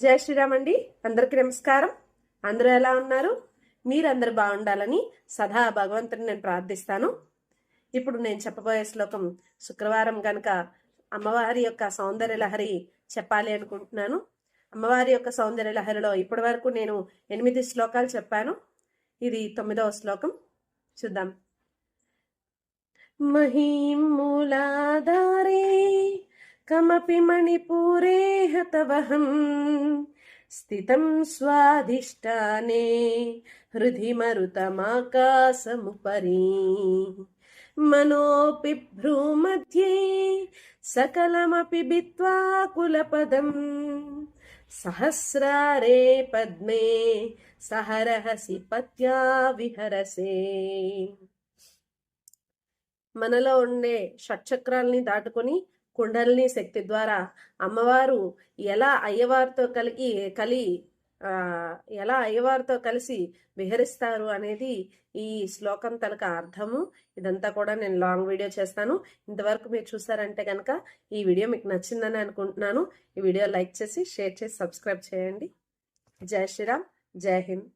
జై శ్రీరామ్ అండి. అందరికీ నమస్కారం. అందరూ ఎలా ఉన్నారు? మీరందరూ బాగుండాలని సదా భగవంతుని నేను ప్రార్థిస్తాను. ఇప్పుడు నేను చెప్పబోయే శ్లోకం శుక్రవారం కనుక అమ్మవారి యొక్క సౌందర్య లహరి చెప్పాలి అనుకుంటున్నాను. అమ్మవారి యొక్క సౌందర్య లహరిలో ఇప్పటి వరకు నేను 8 శ్లోకాలు చెప్పాను. ఇది 9వ శ్లోకం. చూద్దాం. మహీం మూలాధారే కమపి మణిపూరే హతవహం స్థితం స్వాధిష్టానే హృది మరుతమాకాశముపరి మనోపి భ్రూమధ్యే సకలమపి బిత్వా కులపదం సహస్రారే పద్మే సహరహసి పత్యా విహరసే. మనలో ఉండే షట్చక్రాల్ని దాటుకొని కుండలిని శక్తి ద్వారా అమ్మవారు ఎలా అయ్యవారితో కలిసి విహరిస్తారు అనేది ఈ శ్లోకం తనక అర్థము. ఇదంతా కూడా నేను లాంగ్ వీడియో చేస్తాను. ఇంతవరకు మీరు చూసారంటే కనుక ఈ వీడియో మీకు నచ్చిందని అనుకుంటున్నాను. ఈ వీడియో లైక్ చేసి షేర్ చేసి సబ్స్క్రైబ్ చేయండి. జై శ్రీరామ్, జై హింద్.